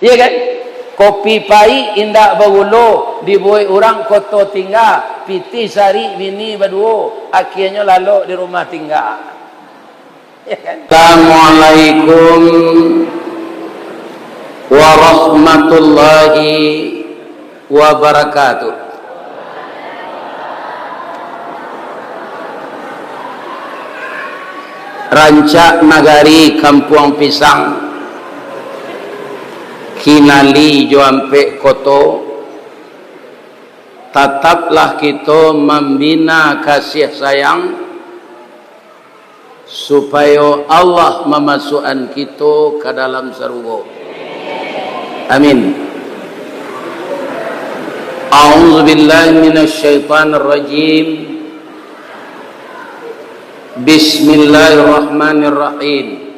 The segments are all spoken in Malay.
Iya kan? Kopi pai indah bawulo dibuai orang koto tinggal piti sari bini baduo akhirnya lalu di rumah tinggal. Ya kan? Assalamualaikum warahmatullahi wabarakatuh. Rancak Nagari Kampung Pisang kinali joampe koto, tetaplah kita membina kasih sayang supaya Allah memasukkan kita ke dalam surga. Amin. A'udzubillahi minasyaitonirrajim. Bismillahirrahmanirrahim.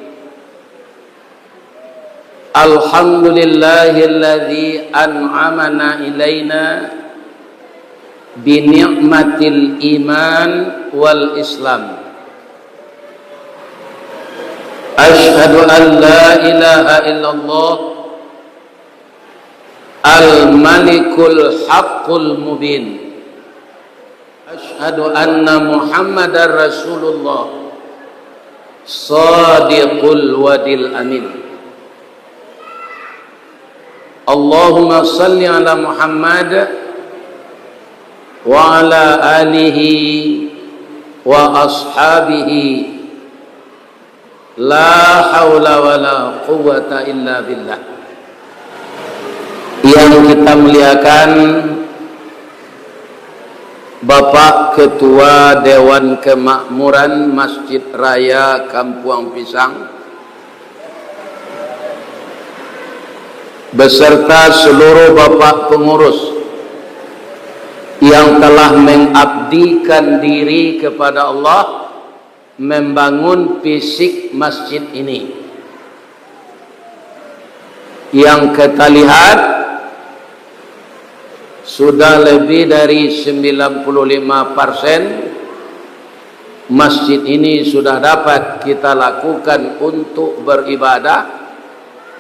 Alhamdulillahilladzi an'amana ilaina bi ni'matil iman wal islam. Asyhadu an la ilaha illallah al-malikul haqqul mubin. Asyhadu anna Muhammadar Rasulullah Shadiqul wadil amin. Allahumma salli ala Muhammad wa ala alihi wa ashabihi la haula wa la quwwata illa billah. Yang kita muliakan Bapak Ketua Dewan Kemakmuran Masjid Raya Kampung Pisang beserta seluruh Bapak pengurus yang telah mengabdikan diri kepada Allah membangun fisik masjid ini, yang kita lihat sudah lebih dari 95% masjid ini sudah dapat kita lakukan untuk beribadah,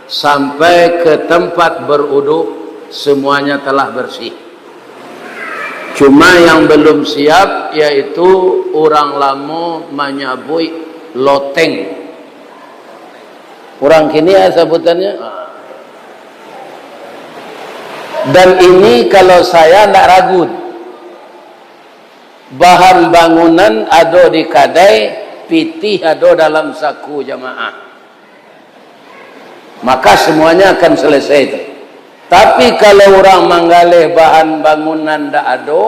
sampai ke tempat beruduk semuanya telah bersih. Cuma yang belum siap yaitu orang lama menyabui loteng. Orang kini ya sebutannya. Dan ini kalau saya tidak ragu, bahan bangunan ada di kadai, pitih ada dalam saku jamaah, maka semuanya akan selesai itu. Tapi kalau orang menggalih bahan bangunan tidak ada,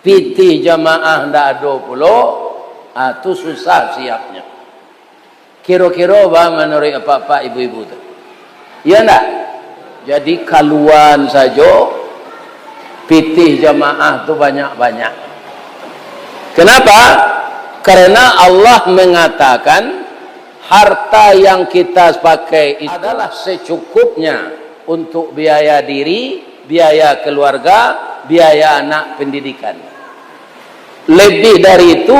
pitih jamaah tidak ada pula, itu susah siapnya. Kira-kira menurut apa-apa ibu-ibu itu? Ya enggak? Jadi kaluan saja pitih jamaah itu banyak-banyak. Kenapa? Karena Allah mengatakan harta yang kita pakai itu adalah secukupnya untuk biaya diri, biaya keluarga, biaya anak pendidikan. Lebih dari itu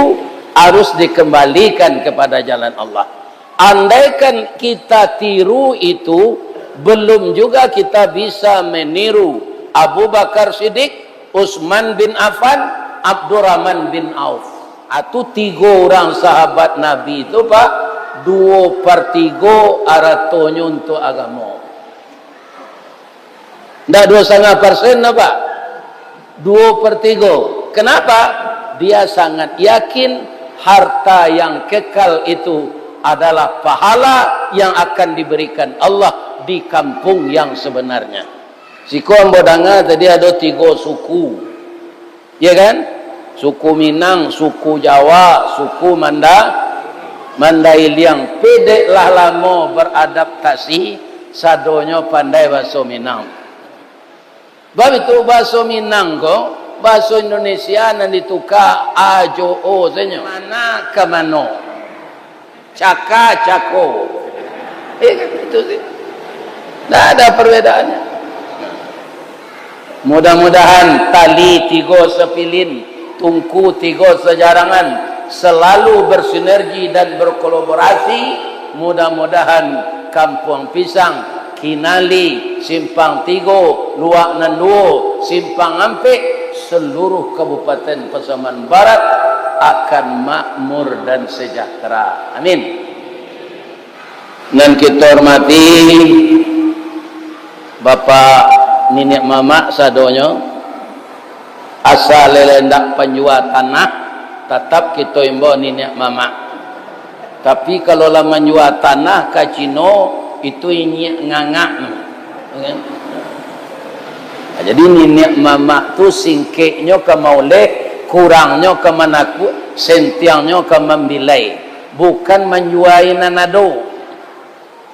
harus dikembalikan kepada jalan Allah. Andaikan kita tiru itu, belum juga kita bisa meniru Abu Bakar Siddiq, Utsman bin Affan, Abdurrahman bin Auf. Itu 3 orang sahabat Nabi itu Pak, 2/3 aratonya untuk agama. Tidak 2,5% Pak, 2/3. Kenapa? Dia sangat yakin harta yang kekal itu adalah pahala yang akan diberikan Allah di kampung yang sebenarnya. Siku Ambodanga tadi ada 3 suku, ya kan? Suku Minang, suku Jawa, suku Mandailiang. Pedeklah lama beradaptasi, sadonya pandai bahasa Minang. Sebab itu bahasa Minang kok, bahasa Indonesia nanti tukar ajo o senyo. Mana ke mano, caka cako, itu sih. Tidak ada perbedaannya. Mudah-mudahan tali 3 sepilin, tungku 3 sejarangan selalu bersinergi dan berkolaborasi. Mudah-mudahan Kampung Pisang Kinali, Simpang Tigo, Luak Nanduo, Simpang Ampek, seluruh Kabupaten Pasaman Barat akan makmur dan sejahtera. Amin. Dan kita hormati Bapak Nenek Mama sadonyo, asal lendak penjual tanah, tetap kita imbau Nenek Mama. Tapi kalau lah menjual tanah ke Cino, itu ini ngangak. Kan? Jadi Nenek Mama tu singkeknya ke mauleh, kurangnya ke manaku, sentiangnya ke membilai, bukan menjual nanado.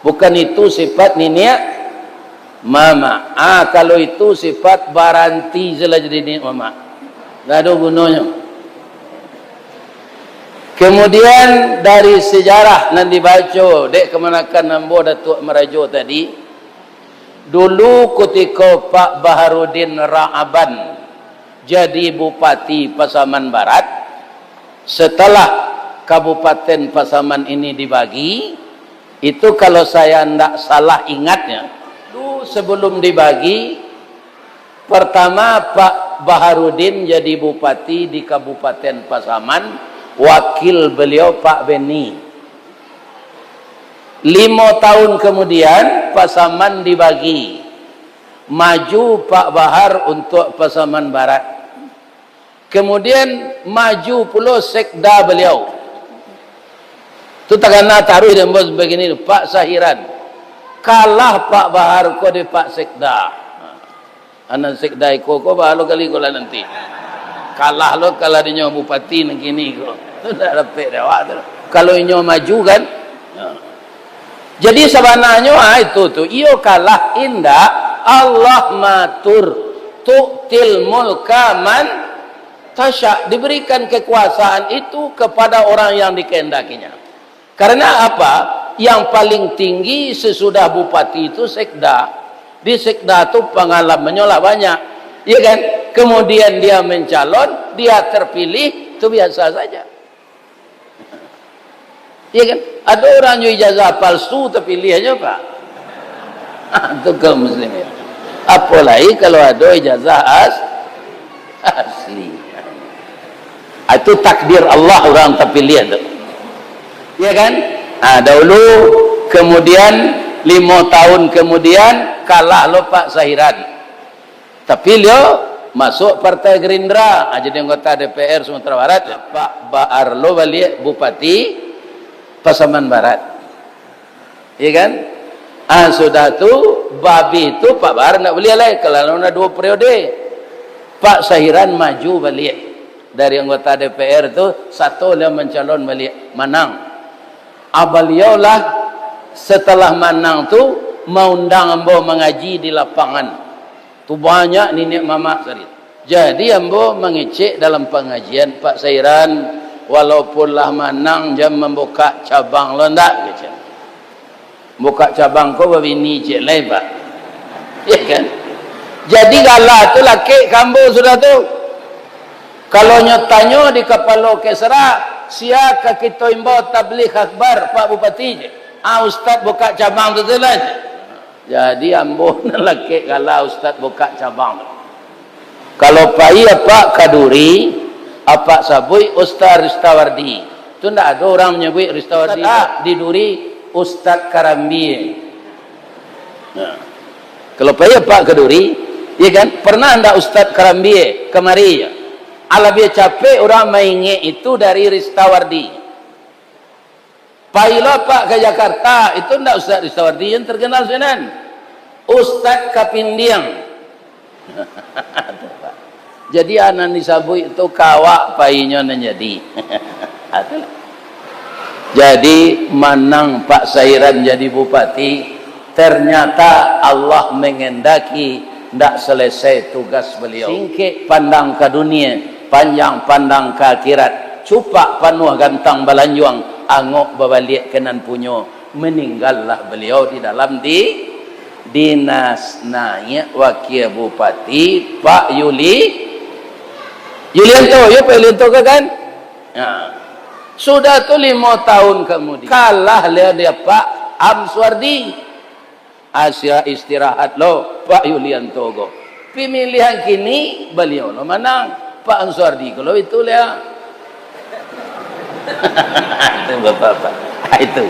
Bukan itu sifat Nenek Mama. Kalau itu sifat baranti saja jadi Nenek Mama, tidak ada gunanya. Kemudian dari sejarah nanti baca dek kemanakan nambo Datuk Merajo tadi, dulu ketika Pak Baharudin Ra'aban jadi Bupati Pasaman Barat, setelah Kabupaten Pasaman ini dibagi, itu kalau saya tidak salah ingatnya, dulu sebelum dibagi, pertama Pak Baharudin jadi Bupati di Kabupaten Pasaman, wakil beliau Pak Beni. 5 tahun kemudian Pasaman dibagi, maju Pak Bahar untuk Pasaman Barat. Kemudian maju pula sekda beliau. Itu tak kena taruh dan bos begini, Pak Sahiran. Kalah Pak Bahar ko di Pak Sekda. Anak sekda ko bahalo kali ko lah nanti. Kalah lo kalau dia bupati negini ko. Sudah dapat dah. Kalau inyo maju kan. Jadi sebenarnya itu tu iyo kalah indah Allah matur tu'til mulka man tasya, diberikan kekuasaan itu kepada orang yang dikehendakinya. Karena apa? Yang paling tinggi sesudah bupati itu sekda. Di sekda itu pengalamannya lah banyak, ya kan? Kemudian dia mencalon, dia terpilih, itu biasa saja. Ya kan? Ada orang yang ijazah palsu terpilih aja Pak. Itu kaum muslimin. Apalagi kalau ada ijazah asli. Itu takdir Allah orang terpilih itu. Ya kan? Dahulu kemudian 5 tahun kemudian kalah lo Pak Sahiran. Tapi dia masuk Partai Gerindra, jadi anggota DPR Sumatera Barat. Pak Bahar lo balik Bupati Pasaman Barat. Ya kan? Sudah tu babi itu Pak Bahar nak beli lagi kalau ada 2 periode. Pak Sahiran maju balik dari anggota DPR itu, satu dia mencalon balik menang. Beliau lah setelah menang tu mau undang ambo mengaji di lapangan. Tu banyak Nenek Mama sarit. Jadi ambo mengecek dalam pengajian Pak Sahiran, walaupun lah menang jam membuka cabang lo ndak gitu. Buka cabang ko babini cek lai Pak. Ya kan? Jadi galah tu laki kambo sudah tu. Kalau nyotanyo di kepala kesera, siapa kita imbau tabligh akbar Pak Bupati. Ustaz buka cabang tu lah. Jadi ambo laki kalau ustaz buka cabang. Kalau pai apa Kaduri, apa Sabui Ustaz Ristawardi. Itu ndak ada orang menyebut Ristawardi. Di Duri Ustaz Karambi. Nah. Kalau pai apa Kaduri, ya kan? Pernah ndak Ustaz Karambi kemari ya? Alabia capek orang mainge itu dari Ristawardi. Pailo Pak ke Jakarta itu ndak Ustaz Ristawardi yang terkenal senan. Ustaz Kapindiang. Jadi anak disabu itu kawak painya menjadi. Jadi menang Pak Sahiran jadi bupati, ternyata Allah mengendaki ndak selesai tugas beliau. Singkek pandang ke dunia, panjang pandang ke akhirat. Cupak panuh gantang balanjuang, angok babalik kenan punyo. Meninggallah beliau di dalam dinas naik wakil bupati Pak Yulianto, ya Pak Yulianto kan? Nah, sudah tu 5 tahun kemudian kalah dia Pak Amswardi. Asia istirahat lo Pak Yulianto go. Pemilihan kini beliau lo menang. Pak Ansardi kalau itu lihat. Itu bapak-bapak. Itu.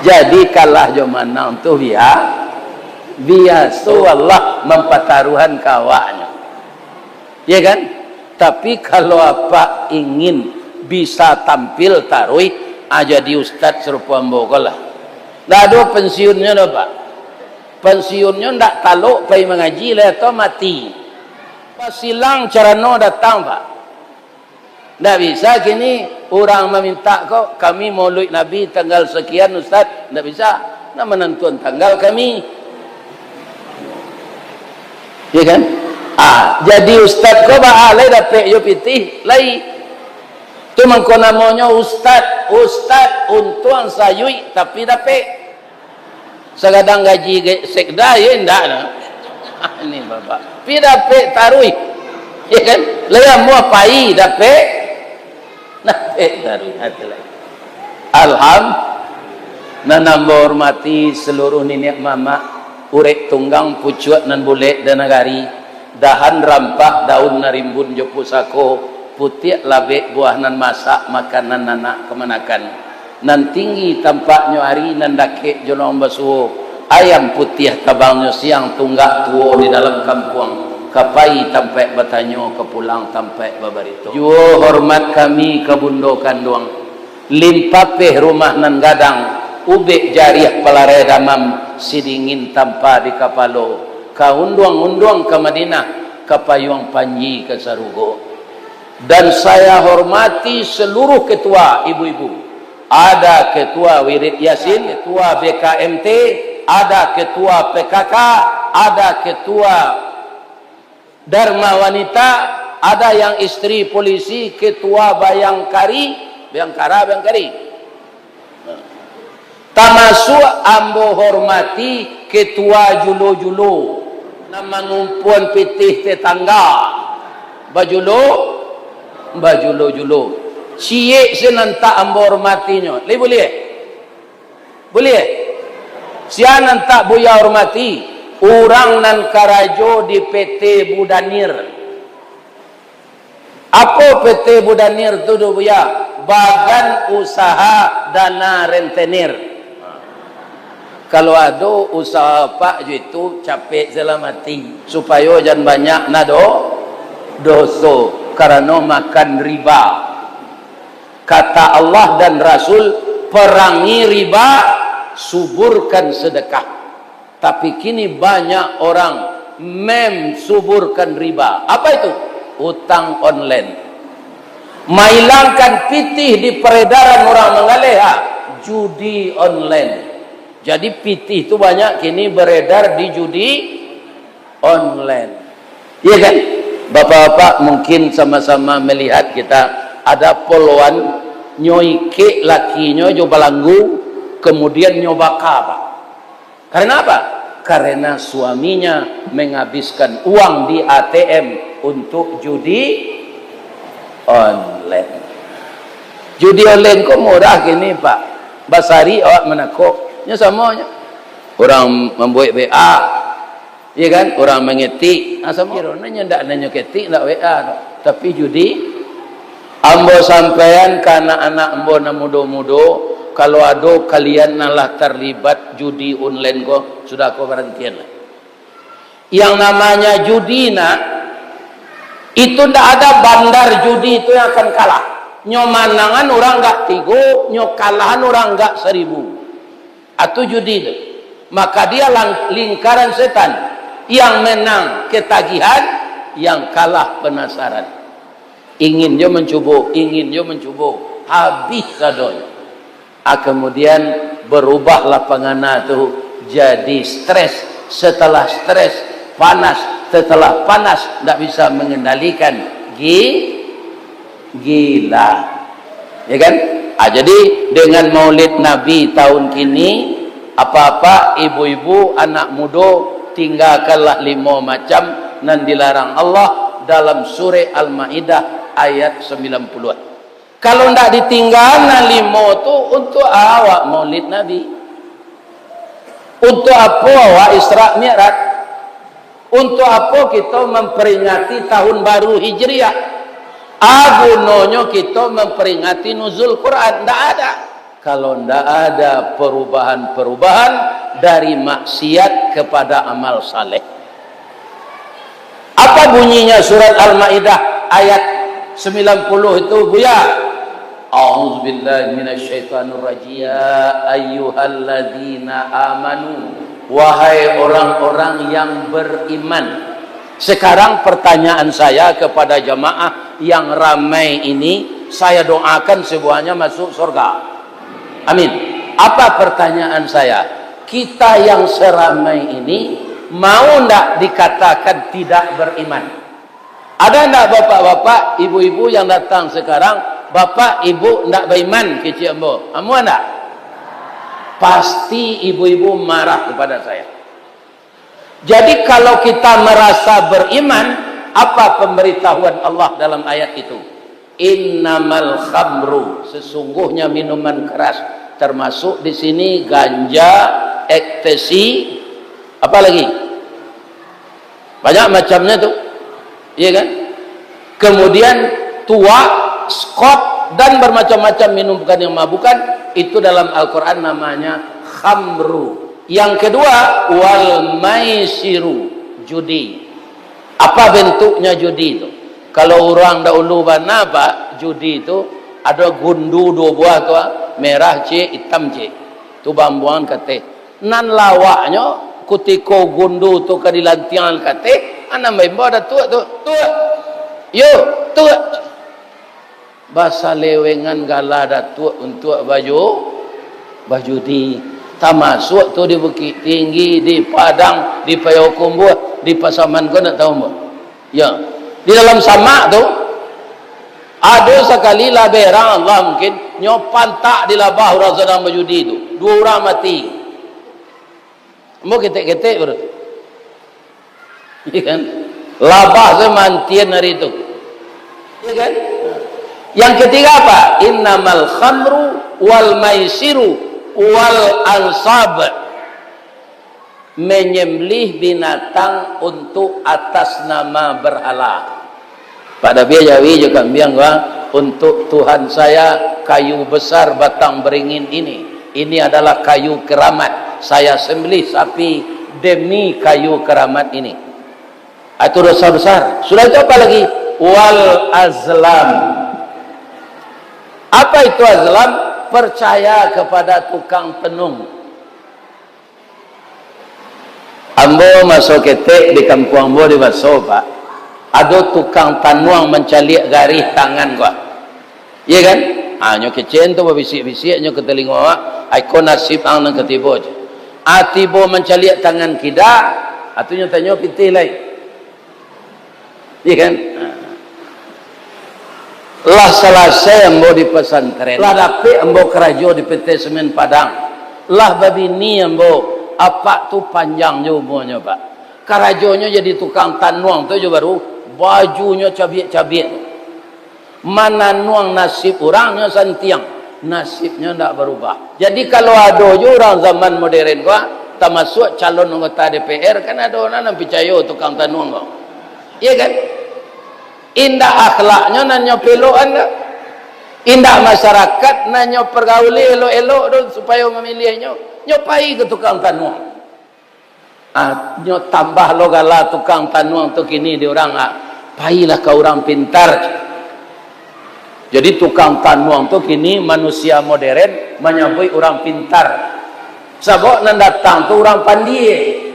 Jadi kalah jo menang tu biasa Allah mempataruhan kawannya. Ya kan? Tapi kalau apa ingin bisa tampil taruh aja di ustad serupa mbokol lah. Nggak ada pensiunnya dah Pak. Pensiunnya ndak taluk pai mengaji lah atau mati. Pas silang cara no datang Pak. Ndak bisa gini orang meminta kok kami maulid Nabi tanggal sekian ustad, ndak bisa. Nak menentukan tanggal kami. Ya kan? Jadi ustad kau bahalai dapat yo pitih lai. Tu mangko namanya ustad untuang sayui tapi dapat. Segadang gaji sekda ya ndak nah. Ini bapak. Pi dapat tarui. Ya kan? Lai mau pai dapat. Dapat tarui hati lai. Alhamdulillah nambah hormati seluruh nenek mama urek tunggang pucuat nan boleh dan negari. Dahan rampak daun narimbun jo pusako putih labek buah nan masak makanan nanak kemanakan nan tinggi tampaknya hari nan dake jolong basuh ayam putih tabangnya siang tunggak tuo di dalam kampung kapai tampai batanyo kepulang tampai babarito juo hormat kami kebundokan doang limpapeh rumah nan gadang ubek jariah pelare damam sidingin tanpa di kapalo kaunduang-unduang ke Madinah kapayuang panji ke Sarugo. Dan saya hormati seluruh ketua ibu-ibu. Ada ketua Wirid Yasin, ketua BKMT, ada ketua PKK, ada ketua Dharma Wanita, ada yang istri polisi, ketua Bayangkari. Termasuk ambo hormati ketua Julo-Julo. Nama ngumpuan pitih tetangga bajulo siye senanta ambo hormatinya le boleh sia nanta buya hormati orang nan karajo di PT Budanir. Apa PT Budanir tu do buya? Badan Usaha Dana Rentenir. Kalau ada usaha pak itu capek selamati supaya jangan banyak dosa karena makan riba. Kata Allah dan Rasul perangi riba, suburkan sedekah. Tapi kini banyak orang suburkan riba. Apa itu? Utang online. Mahilangkan pitih di peredaran orang mengaleha judi online. Jadi pitih itu banyak kini beredar di judi online. Iya kan? Bapak-bapak mungkin sama-sama melihat kita ada poluan nyoi ke lakinya coba langgu kemudian nyoba Pak. Karena apa? Karena suaminya menghabiskan uang di ATM untuk judi online. Judi online kok murah gini Pak. Basari awak menakok samanya orang membuat WA ya kan orang mengetik sama nanya ndak nanya ketik ndak WA tapi judi ambo sampean karena anak ambo na mudo-mudo kalau ada kalian nalah terlibat judi online kok sudah kau berhentian lah yang namanya judi itu ndak ada bandar judi itu yang akan kalah nyomanangan orang enggak 3 nyokalahan orang enggak 1000 atau judi itu. Maka dia lingkaran setan yang menang ketagihan, yang kalah penasaran. Ingin dia mencoba, habis sadonya. Kemudian berubah lapangan itu jadi stres, setelah stres panas, setelah panas tidak bisa mengendalikan gila. Ya kan? Jadi dengan maulid Nabi tahun kini apa-apa ibu-ibu anak muda tinggalkanlah 5 macam nan dilarang Allah dalam surah Al-Maidah ayat 90. Kalau ndak ditinggal na 5 tu untuk awak maulid Nabi. Untuk apa wa Isra Mi'raj? Untuk apa kita memperingati tahun baru Hijriah? Agunonyo kita memperingati nuzul Quran. Tidak ada. Kalau tidak ada perubahan-perubahan dari maksiat kepada amal saleh. Apa bunyinya surat Al-Maidah ayat 90 itu, Buya? A'udzubillahi minasyaitonirrajim. Ya ayyuhalladzina amanu, wahai orang-orang yang beriman. Sekarang pertanyaan saya kepada jamaah yang ramai ini, saya doakan semuanya masuk surga. Amin. Apa pertanyaan saya? Kita yang seramai ini mau ndak dikatakan tidak beriman? Ada ndak bapak-bapak, ibu-ibu yang datang sekarang? Bapak, ibu ndak beriman kecil ambo. Amu ndak? Pasti ibu-ibu marah kepada saya. Jadi kalau kita merasa beriman, apa pemberitahuan Allah dalam ayat itu? Innamal khamru, sesungguhnya minuman keras, termasuk di sini ganja, ekstasi, apa lagi? Banyak macamnya tuh, iya kan? Kemudian tua, skot, dan bermacam-macam minum bukan yang mabukan, itu dalam Al-Quran namanya khamru. Yang kedua, wal maisiru, judi. Apa bentuknya judi itu? Kalau orang dahulu mana Pak, judi itu ada gundu dua buah tu, merah C, hitam C. Tu bambuan kate. Nan lawaknya kutiko gundu tu kadilantian kate, anak membawa ada tua tu. Tua. Yo, tua. Bahasa lewengan gala ada tua untuk baju di. Tak masuk tu di Bukit Tinggi, di Padang, di Payakumbuh, di Pasaman, kau nak tahu mbak? Ya, di dalam Samak tu ada sekali lah berang Allah mungkin nyopan tak di labah orang sedang berjudi tu, 2 orang mati. Mau ketek-ketek bro, iya kan? Labah semantian hari itu, iya kan? Yang ketiga apa? Innamal khamru wal maisiru wal ansab, menyembelih binatang untuk atas nama berhala. Pada biaya jawi juga biang untuk Tuhan saya kayu besar batang beringin ini adalah kayu keramat, saya sembelih sapi demi kayu keramat ini. Itu dosa besar. Sudah itu apa lagi? Wal azlam. Apa itu azlam? Percaya kepada tukang tenung. Ambo masuk ketek di kampung ambo di Baso Pak, ada tukang tanuang mencaliak garis tangan gua, iya kan? Nyo kecen tu berbisik-bisik nyo ke telinga awak, ikon nasib ang nang ketibo je. Atibo mencaliak tangan kita, atunya tanya pitih lain, iya kan? Lah selesai ambo di pesantren, lah dapet ambo kerajo di PT Semen Padang, lah babini ambo apa tu panjang je umurnya Pak, kerajonya jadi tukang tanuang tu je baru bajunya cabiak-cabiak, mana nuang nasib orangnya santiang, nasibnya tidak berubah. Jadi kalau ada je orang zaman modern gua tak masuk calon anggota DPR, kan ada orang yang percaya tukang tanuang kau, iya kan? Indah akhlaknya nanya peloan dah. Indah masyarakat nanya pergauli elok-elok tu supaya memilihnya. Nyopai ke tukang tanuang. Nyo tambah lo gala tukang tanuang tu kini di orang pailah ke orang pintar. Jadi tukang tanuang tu kini manusia modern menyambut orang pintar. Sebab nan datang tu orang pandai.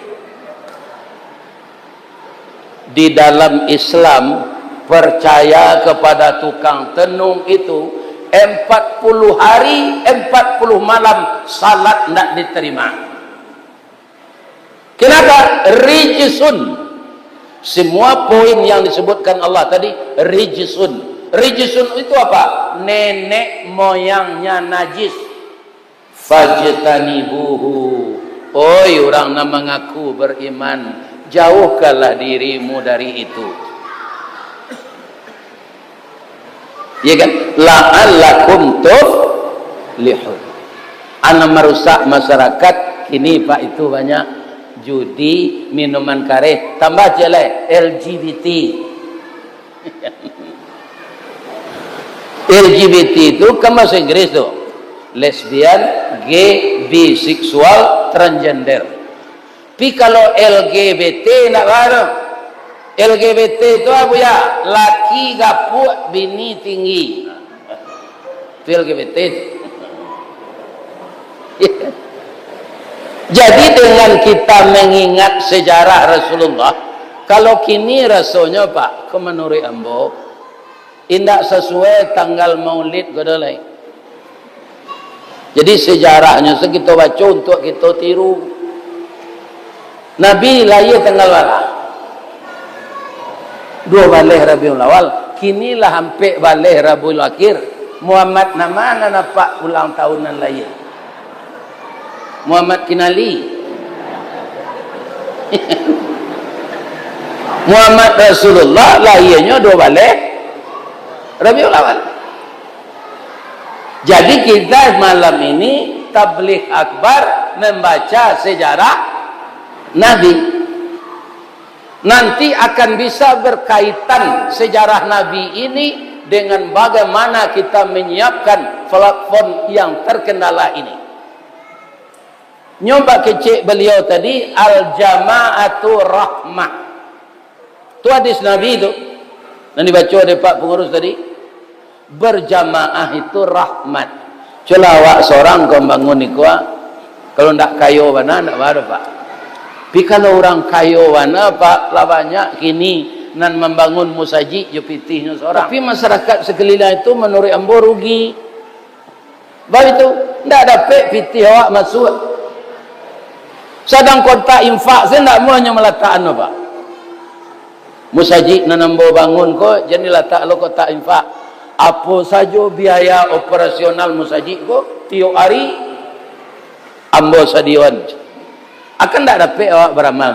Di dalam Islam percaya kepada tukang tenung itu 40 hari 40 malam salat tidak diterima. Kenapa? Rijsun. Semua poin yang disebutkan Allah tadi rijsun. Rijsun itu apa? Nenek moyangnya najis. Fajtanibuhu. Oi orang yang mengaku beriman, jauhkanlah dirimu dari itu. Ya kan? La'allakum tuflihun. Ana merusak masyarakat kini Pak itu banyak judi, minuman karet, tambah jelek LGBT. LGBT itu ke bahasa Inggris tuh lesbian, gay, biseksual, transgender. Tapi kalau LGBT nak bareng. LGBT itu apa ya? Laki gapuk, bini tinggi. Itu LGBT. Jadi dengan kita mengingat sejarah Rasulullah, kalau kini rasanya Pak, menurut ambo, tidak sesuai tanggal maulid godolai. Jadi sejarahnya kita baca untuk kita tiru. Nabi lahir tanggal berapa? 2 balih Rabiul Awal. Kinilah hampir balih Rabiul Akhir. Muhammad nama nampak ulang tahunan lahir. Muhammad Kinali. Muhammad Rasulullah lahirnya 2 balih Rabiul Awal. Jadi kita malam ini tabligh akbar membaca sejarah Nabi. Nanti akan bisa berkaitan sejarah Nabi ini dengan bagaimana kita menyiapkan platform yang terkendala ini. Nyoba kecik beliau tadi, al-jama'atu rahmah. Itu hadis Nabi itu. Dan dibaca oleh Pak Pengurus tadi. Berjamaah itu rahmat. Cula awak seorang kau bangun ni kuah. Kalau ndak kayo mana ndak baru Pak. Tapi kalau orang kayo mana Pak, lah banyak kini nan membangun musajid je pitihnya seorang. Tapi masyarakat sekeliling itu menurut ambo rugi. Baik itu ndak dapat pitih awak masuk. Sedang kontak infak saya ndak mau hanya meletakkan Pak. Musajid nan ambo bangun ko jadi letak lo kotak infak. Apa saja biaya operasional musajid ko tiap hari ambo sadion. Akan tak dapat awak beramal.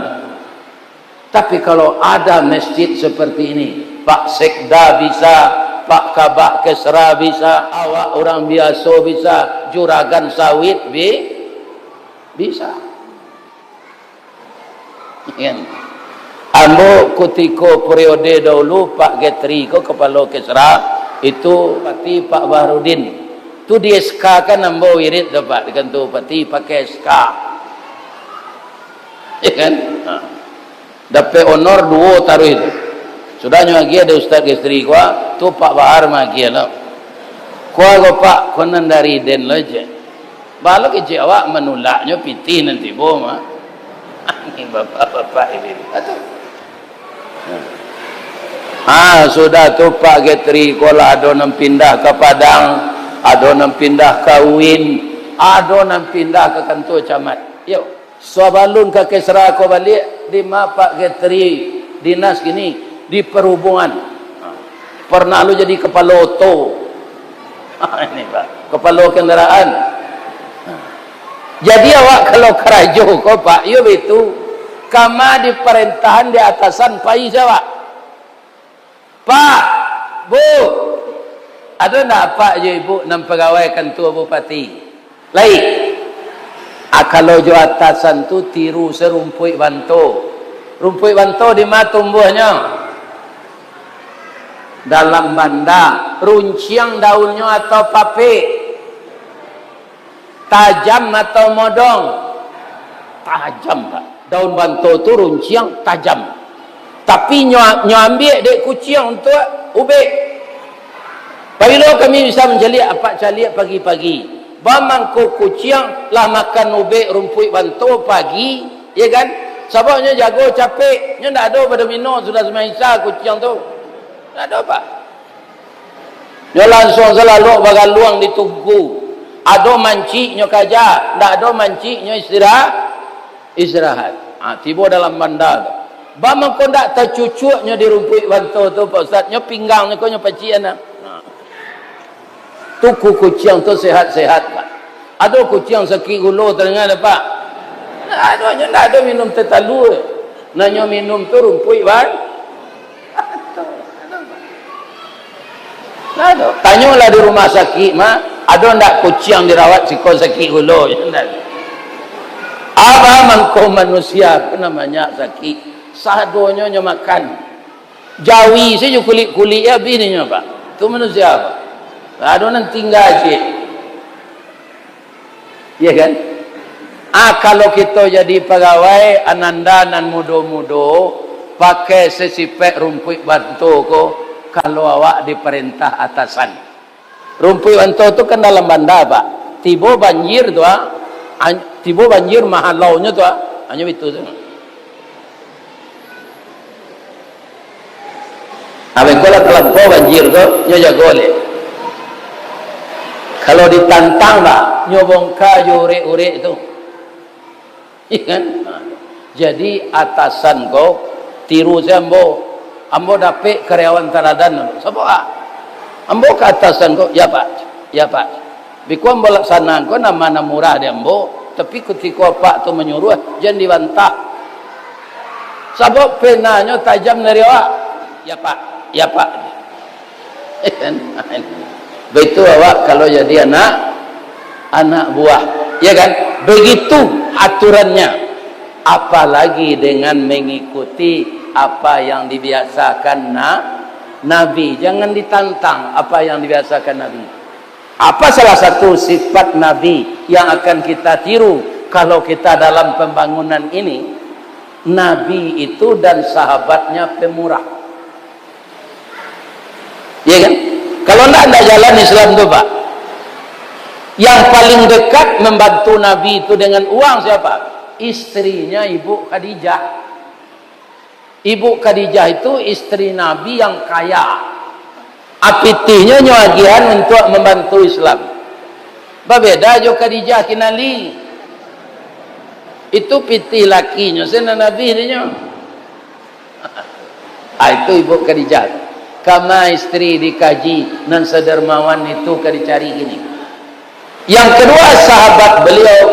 Tapi kalau ada masjid seperti ini, Pak Sekda bisa, Pak Kabak Kesra bisa, awak orang biasa bisa, juragan sawit bisa. Ambo kutiko periode dahulu Pak Getri ko kepala Kesra itu pati Pak Bahrudin. Tu di SK kan ambo wirid tu Pak dikantu pati pakai SK. Ya kan? Dapat honor 2 taruh itu. Sudahnya lagi ada Ustaz Gesri kuah, tu Pak Bahar lagi lah. Kuah ko Pak konan dari den aja. Balo ke awak menulaknya piti nanti boma. Ini bapak-bapak ini. Sudah tu Pak Getri kola ada nam pindah ke Padang, ada nam pindah ke Uin, ada nam pindah ke kantor camat. Yuk. Sobalun ke Kesra ko balik di Pak Getri dinas gini di perhubungan. Pernah lu jadi kepala oto. Ini Pak, kepala kendaraan. Jadi awak kalau kerajo ko Pak, yo itu kama di perintahan di atasan pai Jawa. Pak, Bu, ada nak Pak je Ibu nam pegawai kantor bupati. Lain. Kalau jo atasan tu tiru serumpui banto. Rumpui banto di mana tumbuhnya? Dalam banda. Runciang daunnya atau pape? Tajam atau modong? Tajam Pak. Daun banto tu runciang tajam. Tapi nyo ambil dek kucing untuk ubek. Bila kami bisa menjalik apa calik pagi-pagi. Bamangku kucing lah makan ubek rumput bantu pagi, ya kan? Sebabnya jago capek, nya ndak ada pada minum sudah semasa kucing tu. Ndak ada Pak. Nya langsung selalu bagaluang ditunggu. Ada manci nya kaja, ndak ada manci nya istirahat. Tiba dalam bandar. Bamangku ndak tercucuk nya di rumput bantu tu Pak Ustaz, nya pinggangnya ko nya pacian. Tuku kucing tu sehat-sehat Pak. Ada kucing sakit gula tengah Pak. Adanya tak ada minum tetalu. Nanya minum tu rumput Pak. Ada. Tanyalah di rumah sakit mah, ada ndak kucing dirawat siko sakit gula? Apa mangko manusia namanya sakit sadonyo nya makan jawi sih kulit ya bininya pak itu manusia apa adonan tinggal aja ya kan kalau kita jadi pegawai anandanan mudo-mudo pakai sesipek rumput bantu ko kalau awak diperintah atasan rumput bantu itu kan dalam banda pak tiba banjir tu tiba banjir mahalaunya tu hanya itu tu apa kalau terlampau banjir tu nyoja golek kalau ditantang pak nyobongka ure-ure itu ikan jadi atasan kau tiru sambo ambo dapet karyawan taradan sapa ambo ke atasan kau ya pak biku ambo laksanaan kau nama murah dia ambo tapi ketika pak tu menyuruh jangan dibantah sabab penanya tajam dari awak ya pak begitu awak kalau jadi anak buah ya kan begitu aturannya apalagi dengan mengikuti apa yang dibiasakan Nabi jangan ditantang apa yang dibiasakan Nabi apa salah satu sifat Nabi yang akan kita tiru kalau kita dalam pembangunan ini Nabi itu dan sahabatnya pemurah ya kan kalau anda jalan Islam itu pak yang paling dekat membantu Nabi itu dengan uang siapa istrinya Ibu Khadijah Ibu Khadijah itu istri Nabi yang kaya apitihnya nyawagian untuk membantu Islam berbeda jo Khadijah kinali itu pitih lakinya sena Nabi dia itu Ibu Khadijah kama istri dikaji nan sedermawan itu dicari gini yang kedua sahabat beliau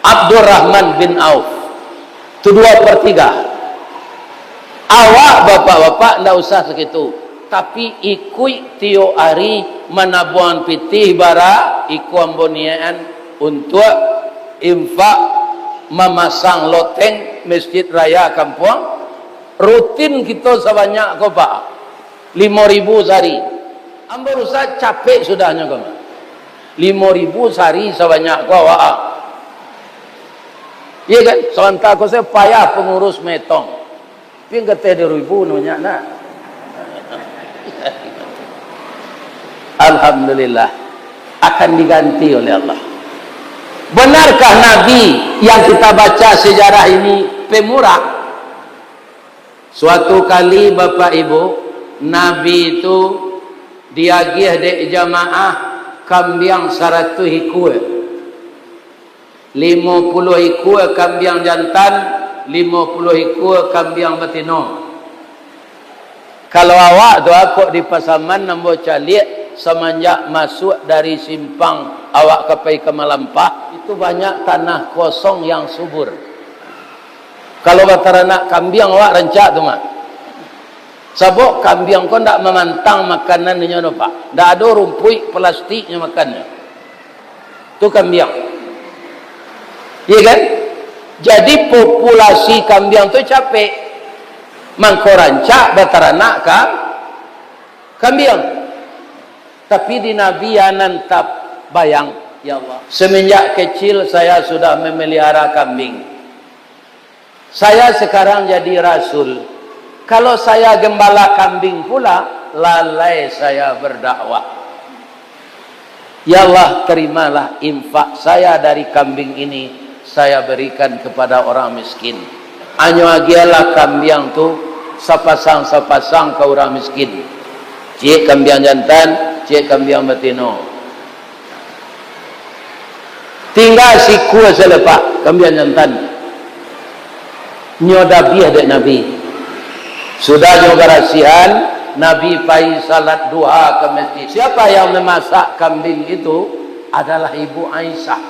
Abdurrahman bin Auf itu 2/3 awak bapak-bapak ndak usah segitu tapi ikui tio ari manabuan pitih bara iku ambonian untuk infak memasang loteng masjid raya kampung rutin kita sebanyak ko pak 5.000 sehari ambo rusak capek sudahnya ko 5.000 sehari sebanyak ko awak iya kan sementara ko saya payah pengurus metong tapi kata 2.000 nanya nak alhamdulillah akan diganti oleh Allah benarkah Nabi yang kita baca sejarah ini pemurah suatu kali bapak ibu Nabi itu diagih dek jamaah kambiang 100 hikue 50 hikue kambiang jantan 50 hikue kambiang betino kalau awak tu aku di Pasaman nambo caliak semenjak masuk dari simpang awak kepai ke Malampah itu banyak tanah kosong yang subur kalau bataranak kambiang awak rancak tu mak sabok kambiang kau ndak memantang makanan ni nyono pak ndak ada rumput plastiknya makannya tu kambiang iya kan jadi populasi kambiang tu capek mangko rancak bataranak kambiang tapi di Nabi nantap bayang ya Allah semenjak kecil saya sudah memelihara kambing saya sekarang jadi rasul kalau saya gembala kambing pula lalai saya berdakwah ya Allah terimalah infak saya dari kambing ini saya berikan kepada orang miskin anyo agialah kambiang tu sapasang ke orang miskin cik kambiang jantan cik kambiang betino tinggal siku selepak kambiang jantan nyodabiah dek Nabi sudah juga rasihan Nabi pai salat duha ke masjid siapa yang memasak kambing itu adalah Ibu Aisyah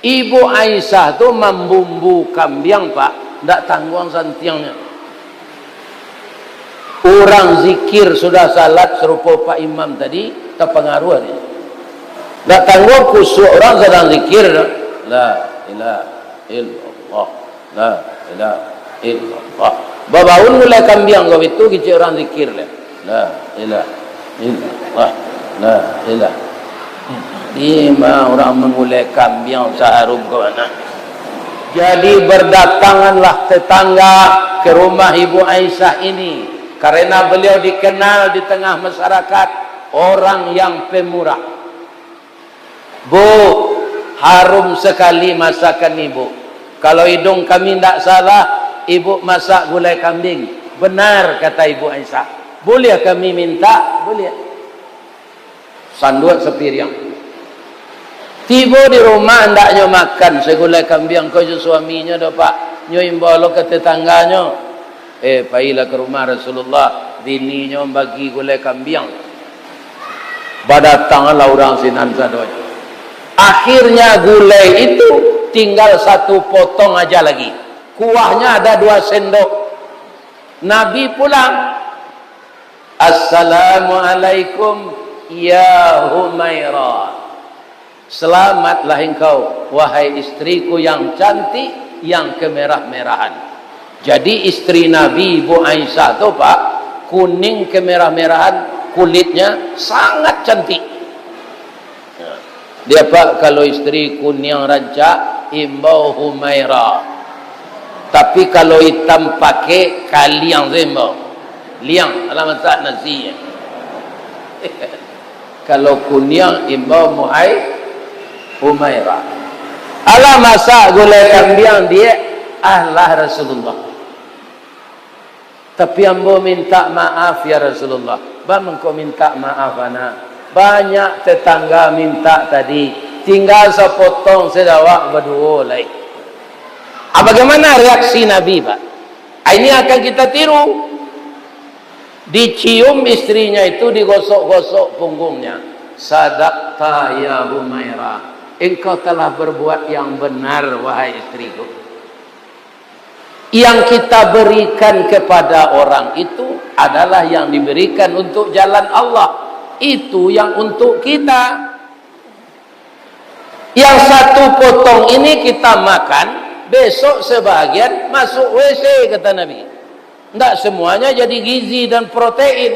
Ibu Aisyah tu membumbu kambing pak ndak tanggung santiangnya orang zikir sudah salat serupa Pak Imam tadi terpengaruh dia ndak tanggung kusuk orang sedang zikir lah ilaha illallah, la ilaha illallah. Babaun mulai kambing kau itu kita orang zikir lah. La ilaha illallah, la ilaha. Lima orang mengulai kambing seharum ke mana. Jadi berdatanganlah tetangga ke rumah Ibu Aisyah ini karena beliau dikenal di tengah masyarakat orang yang pemurah. Bu, harum sekali masakan ibu. Kalau hidung kami tidak salah, ibu masak gulai kambing. Benar kata Ibu Aisyah. Boleh kami minta? Boleh. Sanduak sepiring. Tiba di rumah hendaknya makan segulai kambing kau suaminya dah pak. Nyo imbalo ke tetangganya. Pailah ke rumah Rasulullah. Dininya bagi gulai kambing. Badatanglah orang sinan sadonya. Akhirnya gulai itu tinggal satu potong aja lagi. Kuahnya ada 2 sendok. Nabi pulang. Assalamualaikum ya Humairah. Selamatlah engkau wahai istriku yang cantik yang kemerah-merahan. Jadi istri Nabi Ibu Aisyah tu pak, kuning kemerah-merahan, kulitnya sangat cantik. Dia pak kalau istri kuning rancak imbau Humairah. Tapi kalau hitam pakai kaliang zimbau. Liang alamat tak nasinya. Kalau kuning imbau muhai Humairah. Ala masak gulai kambing dia ahlah Rasulullah. Tapi ambo minta maaf ya Rasulullah. Bang kau minta maaf anak. Banyak tetangga minta tadi, tinggal sepotong sedawak berdua lagi. Bagaimana reaksi Nabi pak? Ini akan kita tiru. Dicium istrinya itu, digosok-gosok punggungnya. Sadaqta ya Humairah, engkau telah berbuat yang benar wahai istriku. Yang kita berikan kepada orang itu adalah yang diberikan untuk jalan Allah. Itu yang untuk kita. Yang satu potong ini kita makan, besok sebahagian masuk WC kata Nabi. Tidak semuanya jadi gizi dan protein.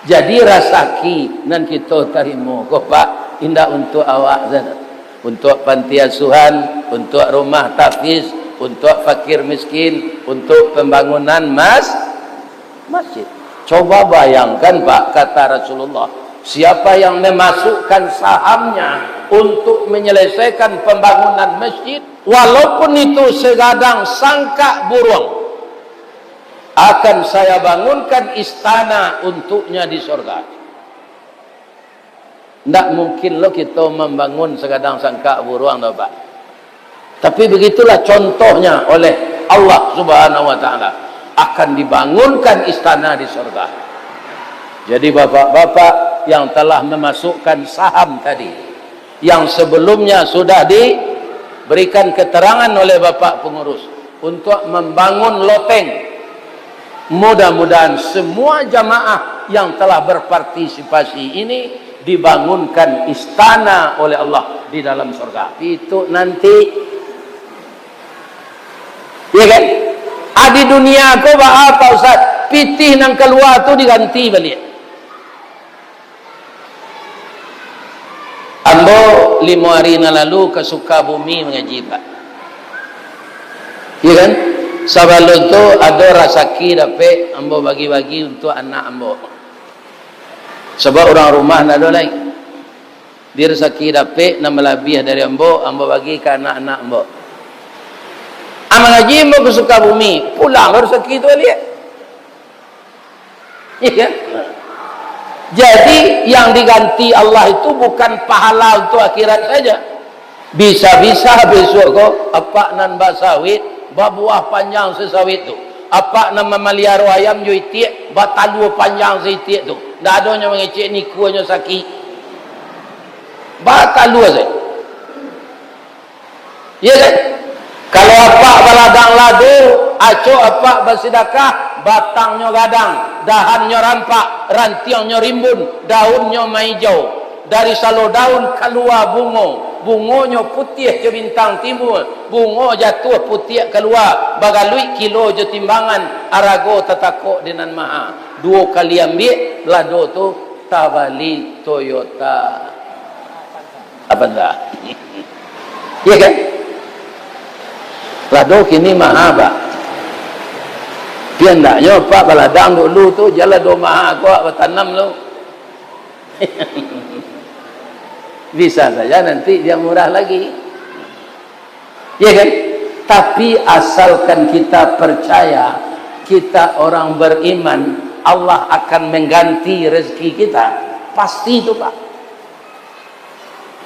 Jadi rasaki nan kita terima kok pak, indah untuk awak sana, untuk panti asuhan, untuk rumah tahfiz, untuk fakir miskin, untuk pembangunan masjid. Coba bayangkan pak, kata Rasulullah, siapa yang memasukkan sahamnya untuk menyelesaikan pembangunan masjid, walaupun itu segadang sangka burung, akan saya bangunkan istana untuknya di surga. Tidak mungkin lo kita membangun segadang sangka burung loh pak. Tapi begitulah contohnya oleh Allah Subhanahu Wa Taala. Akan dibangunkan istana di surga. Jadi bapak-bapak yang telah memasukkan saham tadi, yang sebelumnya sudah diberikan keterangan oleh bapak pengurus untuk membangun loteng, mudah-mudahan semua jamaah yang telah berpartisipasi ini dibangunkan istana oleh Allah di dalam surga. Itu nanti, ya kan? Di dunia aku apa Ustaz? Pitih nang keluar tu diganti balik. Ambo 5 hari lalu ke Sukabumi mengaji pak. Ya kan? Sebelum tu ada rasaki dapat ambo bagi-bagi untuk anak ambo. Sebab orang rumah nak ada lain. Dia rasaki dapat nama lebih dari ambo bagi ke anak-anak ambo. Amal haji mau ke Sukabumi, pulang baru rezeki itu lihat. Ya. Jadi yang diganti Allah itu bukan pahala untuk akhirat saja. Bisa-bisa besok kok apa nan basawit, babuah panjang sesawit tu. Apa nama meliara ayam jo itik, batalu panjang seitik tu. Ndak adanya mengecek nikunya sakit. Batalu saja. Ya kan? Kalau apa baladang ladu, aco apa bersedekah, batangnya gadang, dahannya rampak, rantiangnya rimbun, daunnya hijau. Dari salo daun keluar bunga, bungonyo putih je bintang timur, bungo jatuh putih keluar, bagalui kilo je timbangan, arago tatakok dengan maha. 2 kali ambil, lado tu Tabali Toyota. Apa enggak? Iya kan? Lado kini maha pak. Pian ndaknya pak baladang dulu tu jalan do maha kau bertanam lu. Bisa saja nanti dia murah lagi. Ya kan? Tapi asalkan kita percaya, kita orang beriman, Allah akan mengganti rezeki kita. Pasti itu pak.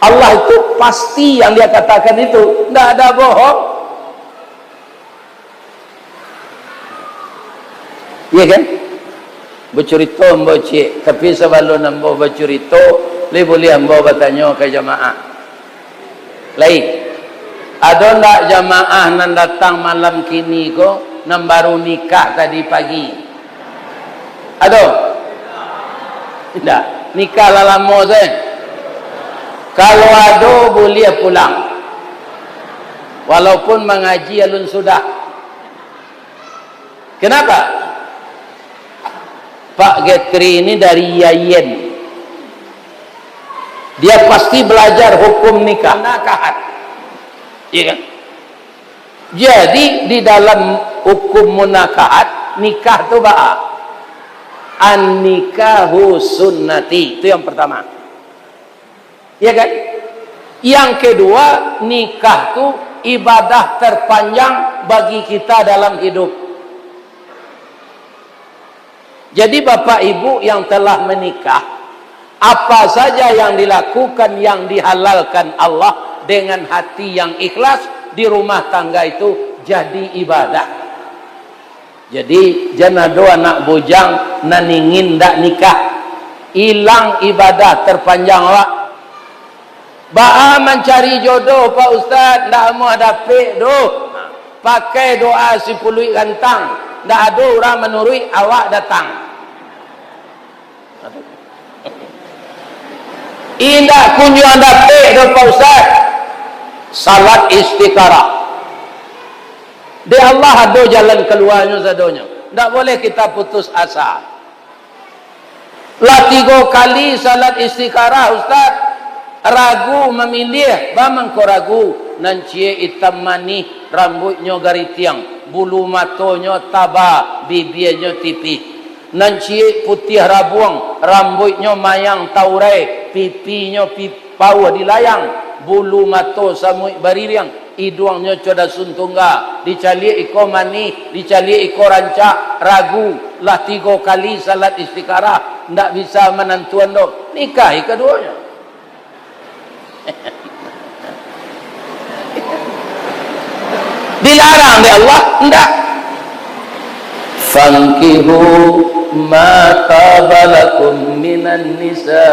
Allah itu pasti yang dia katakan itu. Tidak ada bohong. Ya kan? Bercerita ambo cik, tapi sebelum ambo bercerita, boleh ambo bertanya ke jamaah. Lain. Ada ndak jamaah nan datang malam kini ko, nan baru nikah tadi pagi? Ada? Tidak. Nikah lah lama saya. Kalau ada boleh pulang. Walaupun mengaji alun sudah. Kenapa? Pak Getri ini dari Yayen. Dia pasti belajar hukum nikah nakahat. Iya kan? Jadi di dalam hukum munakahat, nikah itu ba'a. An-nikahu sunnati. Itu yang pertama. Iya kan? Yang kedua, nikah itu ibadah terpanjang bagi kita dalam hidup. Jadi bapak ibu yang telah menikah, apa saja yang dilakukan yang dihalalkan Allah dengan hati yang ikhlas di rumah tangga itu jadi ibadah. Jadi jangan do anak bujang naningin dak nikah, hilang ibadah terpanjang lah. Ba'a mencari jodoh Pak Ustaz, ndak mau dapet do. Pakai doa 10 gantang, ndak ada orang menurui awak datang. Indah kunjungan dapet do Pak Ustaz. Salat istikharah. Di Allah ada jalan keluarnya sadonya. Ndak boleh kita putus asa. Lah 3 kali salat istikharah Ustaz. Ragu memilih, bamang ko ragu. Nancie hitam manih, rambutnya garitiang, bulu matonya taba, bibirnya tipis. Nancie putih rabuang, rambutnya mayang taurai, pipinya pipau dilayang, bulu mato samui baririang, hidungnya coda suntungga, dicali iko manih, dicali iko rancak, ragu. Lah 3 kali salat istikharah, ndak bisa menentuan do. Nikahi keduanya. Dilarang oleh Allah? Enggak. Fankihu ma tabalakum minan nisa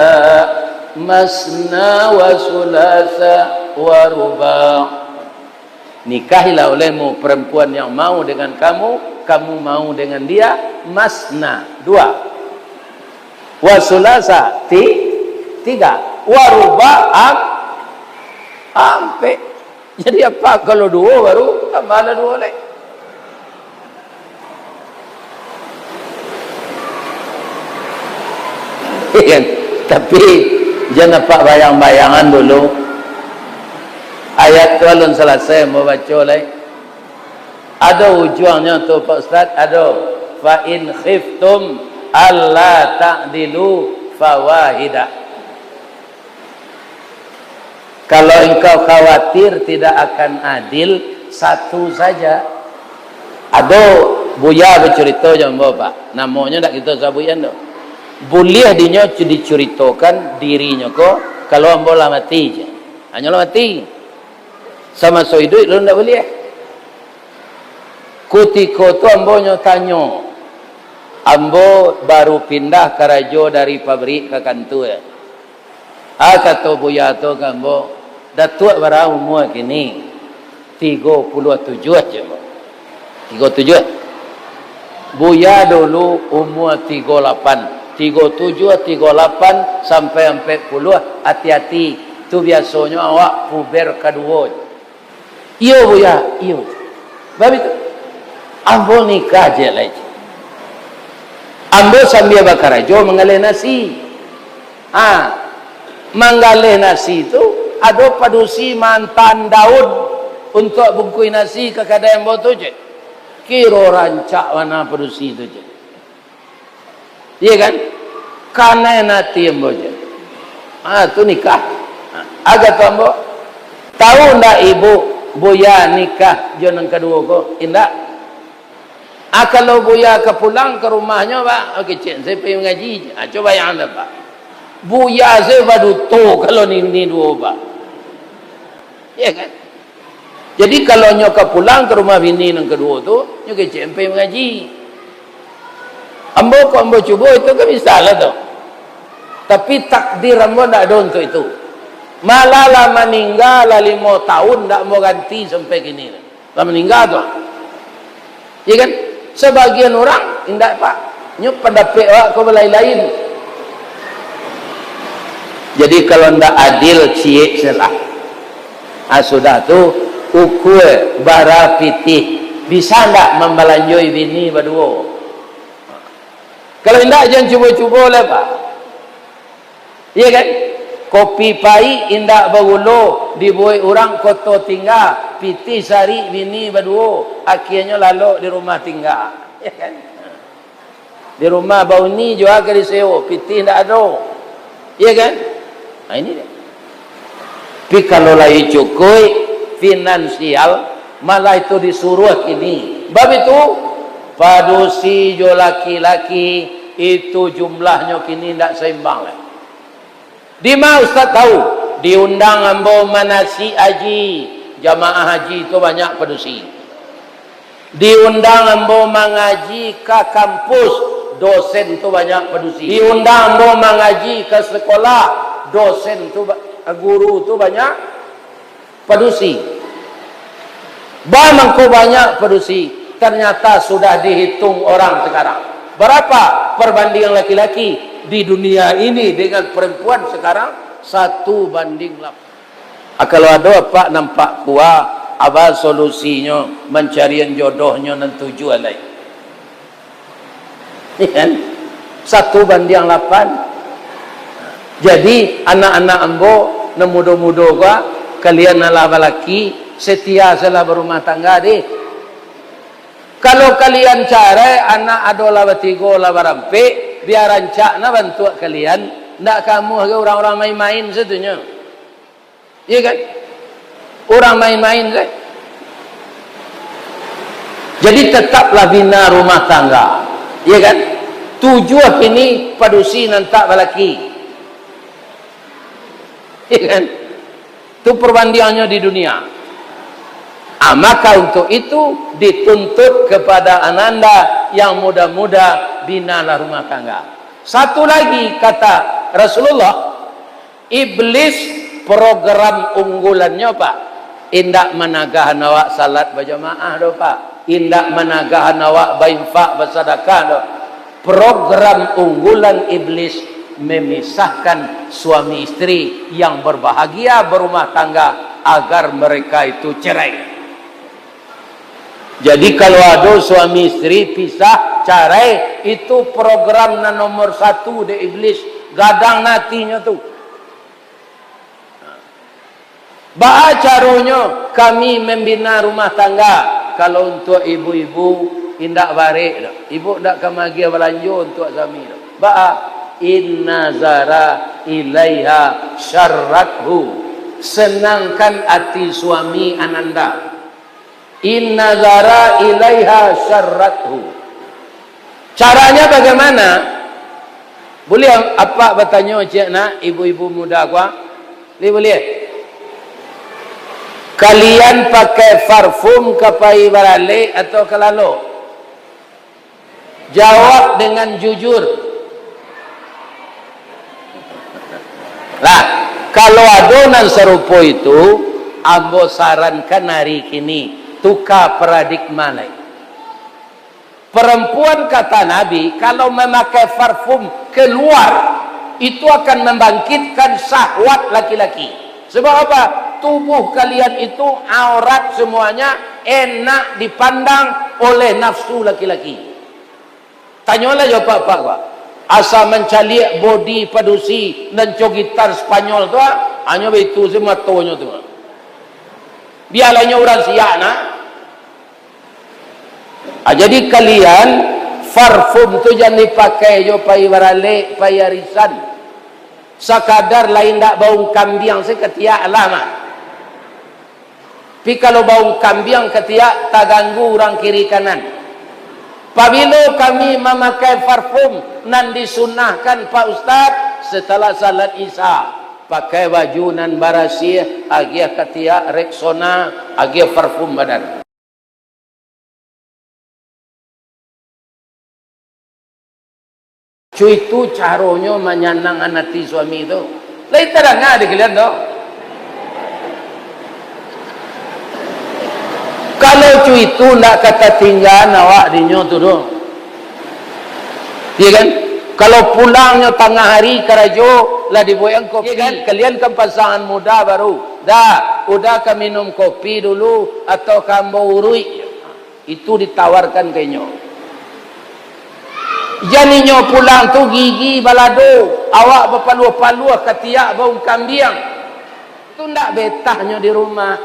masna wa sulasa wa ruba'. Nikahilah olehmu perempuan yang mau dengan kamu, kamu mau dengan dia, masna 2, wa sulasa 3, wa ruba' ampe. Jadi apa kalau 2 baru tambahlah 2 lagi. Tapi jangan pak bayang-bayangan dulu. Ayat tu alun selesai mau baca lagi. Ada ujungnya tu Pak Ustaz, ada fa in khiftum alla ta'dilu fawahida. Kalau engkau khawatir tidak akan adil, 1 saja. Ada buya bercerita jamba pak, namanya tak kita sabuyan doh. Boleh dinya diceritakan dirinya ko kalau ambo lah mati je. Hanya lah mati. Sama so hidup lu tak boleh. Kutiko tu ambonya tanya. Ambo baru pindah ke Rajo dari pabrik ke kantor. Kata buya tu gambo, datuk berapa umur kini? 37 aja. 37. Buya dulu umur 38. 37, 38 sampai 40. Hati-hati. Tu biasanya awak puber kedua. Iyo buya, iyo. Babi tu, ambo nikah je lagi. Ambo sambil bakar aja mengalih nasi. Mengalih nasi tu, ada padusi mantan daun untuk bungkui nasi ke kadai ambo tu je. Kiro rancak mana padusi tu je. Iya kan? Karena nanti ambo je. Tu nikah. Agak tu ambo. Tahu ndak ibu buya nikah jodoh kedua ko? Indak. Kalau buya ke pulang ke rumahnya pak, okey cik, saya pergi mengaji. Coba yang anda pak. Buya saya baru tu kalau ni dua pak. Ya kan? Jadi kalau nyoka pulang ke rumah bini yang kedua tu, nyoka cik pergi mengaji. Ambo ko ambo cuba itu kan bisa lah tu. Tapi takdir ambo tak ada untuk itu. Malah lah meninggal 5 tahun tak mau ganti sampai kini. Lah meninggal tu. Ya kan? Sebagian orang indak pak. Nyok pendapat awak ko lain-lain. Jadi kalau ndak adil ciek salah. Sudah tu ukur bara pitih bisa ndak membalanjoi bini berdua. Kalau indak jangan cuba-cuba lah pak. Iya kan? Kopi pai indak berulo dibuat orang koto tinggal piti sari bini berdua akhirnya lalu di rumah tinggal ya kan di rumah bau ni juga ke disewa piti indak ada ya kan ini dia. Tapi kalau lagi cukup finansial malah itu disuruh ini bab itu padusi jo laki-laki itu jumlahnya kini tidak seimbang lah. Di mana Ustaz tahu? Diundang ambo manasi haji, jamaah haji itu banyak padusi. Diundang ambo mengaji ke kampus, dosen itu banyak padusi. Diundang ambo mengaji ke sekolah, dosen itu guru itu banyak padusi. Bagaimana banyak padusi? Ternyata sudah dihitung orang sekarang. Berapa perbandingan laki-laki di dunia ini dengan perempuan sekarang 1:8. Kalau ada apa nampak kuat apa solusinya mencari jodohnya dan tujuan lain kan 1:8. Jadi anak-anak ambo muda-muda gua kalian adalah lelaki setia salah berumah tangga deh. Kalau kalian cari anak adalah bertiga lah berampe biar rancak na bantu kalian ndak kamu orang-orang main-main setunya iya kan orang main-main kan jadi tetaplah bina rumah tangga iya kan tujuan ini padusi nantak balaki iya kan itu perbandingannya di dunia. Maka untuk itu dituntut kepada ananda yang muda-muda binalah rumah tangga. Satu lagi kata Rasulullah, iblis program unggulannya pak, indak menagahan awak salat berjamaah do pak, indak menagahan awak berinfak bersedekah do. Program unggulan iblis memisahkan suami istri yang berbahagia berumah tangga agar mereka itu cerai. Jadi kalau ada suami istri pisah cerai itu program nomor 1 di iblis gadang natinya tu. Baca caranya kami membina rumah tangga. Kalau untuk ibu-ibu indak barik, ibu ndak kemagi belanja untuk suami. Baca inna zara ilaiha syarrathu, senangkan hati suami ananda. Inna zara ilaiha syarrathu. Caranya bagaimana? Boleh apa bertanya cik nak ibu-ibu muda gua? Boleh. Kalian pakai parfum kapai barale atau kelalo? Jawab dengan jujur. Lah, kalau adonan serupa itu, ambo sarankan hari kini tukar paradigma lain. Perempuan kata Nabi kalau memakai parfum keluar itu akan membangkitkan syahwat laki-laki. Sebab apa? Tubuh kalian itu aurat semuanya, enak dipandang oleh nafsu laki-laki. Tanyalah jawab apa Pak? Asa mencaliak body padusi dan gitar Spanyol tu hanya itu semua tonyo tu. Biarlahnya orang siak nak. Jadi kalian parfum tu jangan dipakai jo pai warale, pai arisan. Sekadar lain tak bau kambing seketiak lah mak. Tapi kalau bau kambing ketiak tak ganggu orang kiri kanan. Apabila kami memakai parfum nan disunahkan Pak Ustaz setelah salat Isya, pakai baju nan barasih, agia ketiak Rexona, agia parfum badan. Cuy itu caranya menyenang hati suami itu. Lain terang ada kalian tu. Kalau cuy itu nak kata tinggal awak dinyo tu doh. Iya kan? Kalau pulangnya tengah hari karajo lah diboyang kopi. Iya kan? Kalian kan pasangan muda baru. Dah, udah kan minum kopi dulu atau kamu urui. Itu ditawarkan kenyo. Janinyo pulang tu gigi balado, awak berpaluh-paluh ketiak bau kambing. Tu ndak betahnya di rumah.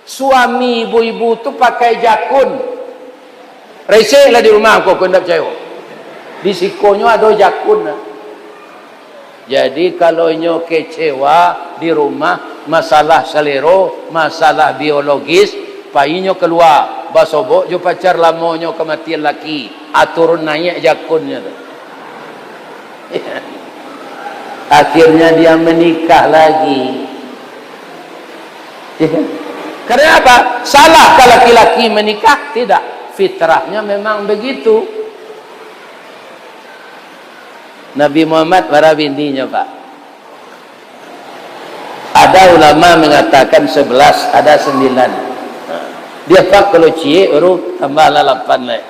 Suami ibu-ibu tu pakai jakun. Resek lah di rumah kau ndak percaya. Di sikonyo ada jakun. Jadi kalau nyo kecewa di rumah masalah selero, masalah biologis, painyo keluar. Basobok jo pacar lamonyo kematian laki. Aturun naik jakunnya tu. Akhirnya dia menikah lagi. Karena apa? Salah kalau laki-laki menikah? Tidak. Fitrahnya memang begitu. Nabi Muhammad para bintinya Pak. Ada ulama mengatakan 11, ada 9. Dia Pak kalau cie huruf tambahlah 8 lah.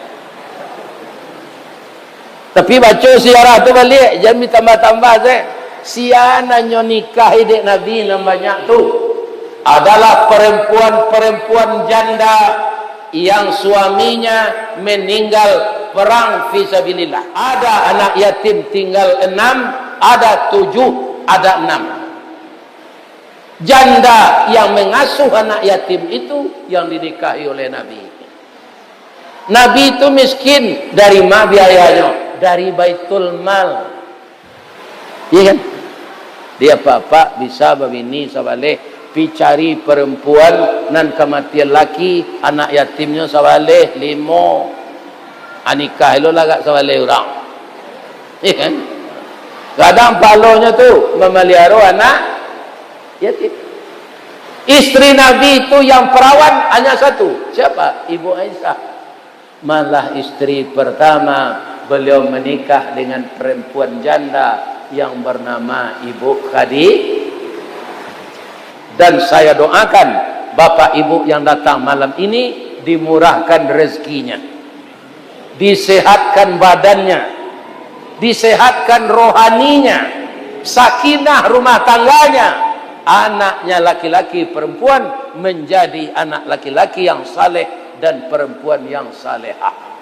Tapi baca siarah tu balik, jangan tambah-tambah saya. Siananya nikah dek Nabi yang banyak tu adalah perempuan-perempuan janda yang suaminya meninggal perang fisabilillah. Ada anak yatim tinggal 6, ada 7, ada 6. Janda yang mengasuh anak yatim itu yang dinikahi oleh Nabi. Nabi itu miskin, dari mana biayanya? Dari baitul mal. Iya kan? Dia bapak bisa babini sabaleh picari perempuan nan kematian laki, anak yatimnya sabaleh 5. Anikah lo lagak sabaleh orang. Iya kan? Kadang palonya tu memelihara anak yatim. Istri Nabi itu yang perawan hanya satu. Siapa? Ibu Aisyah. Malah istri pertama beliau menikah dengan perempuan janda yang bernama Ibu Khadijah. Dan saya doakan bapak ibu yang datang malam ini dimurahkan rezekinya, disehatkan badannya, disehatkan rohaninya, sakinah rumah tangganya, anaknya laki-laki perempuan menjadi anak laki-laki yang saleh dan perempuan yang salehah.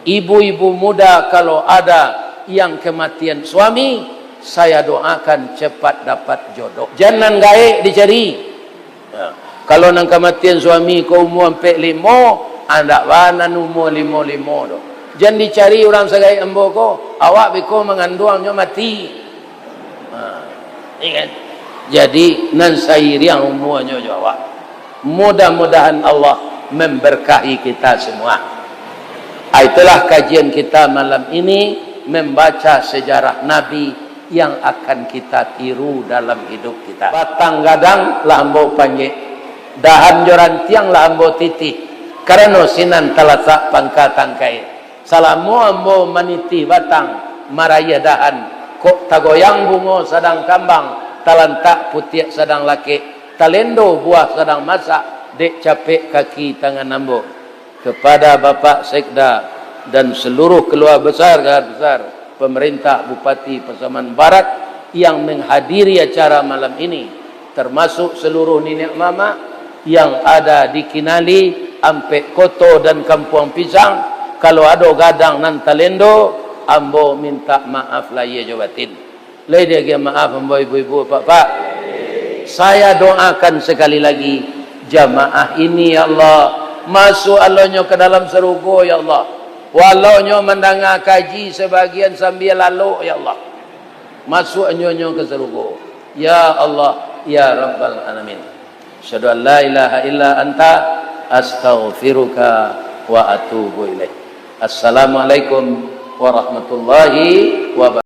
Ibu-ibu muda kalau ada yang kematian suami, saya doakan cepat dapat jodoh. Jangan gaek dicari. Kalau nang kematian suami kau umur 45, anda banan umur 55 do. Jangan dicari orang segai embo ko, awak biko mengandungnya mati. Ingat. Jadi nan sairi yang umurnya awak. Mudah-mudahan Allah memberkahi kita semua. Itulah kajian kita malam ini, membaca sejarah Nabi yang akan kita tiru dalam hidup kita. Batang gadang lambo panjek, dahan joran tiang lambo titih, karena sinan talasak pangkatang kai. Salamu ambo maniti batang maraya dahan, kok tagoyang bungo sedang kambang, talantak putih sedang laki, talendo buah sedang masak, dek capek kaki tangan ambo. Kepada Bapak Sekda dan seluruh keluarga besar pemerintah Bupati Pasaman Barat yang menghadiri acara malam ini, termasuk seluruh nenek mama yang ada di Kinali, Ampek Koto dan Kampung Pisang. Kalau ada gadang nan talendo, ambo minta maaf lah ya jawatin. Lady dia maaf ambo ibu-ibu bapak. Saya doakan sekali lagi jamaah ini ya Allah, masuk Allahnya ke dalam serugo ya Allah. Walaunya mendengar kaji sebagian sambil lalu ya Allah. Masuk nyonya ke serugo. Ya Allah, ya Rabbal Alamin. Asyhadu an la ilaha illa anta astaghfiruka wa atubu ilaik. Assalamualaikum warahmatullahi wabarakatuh.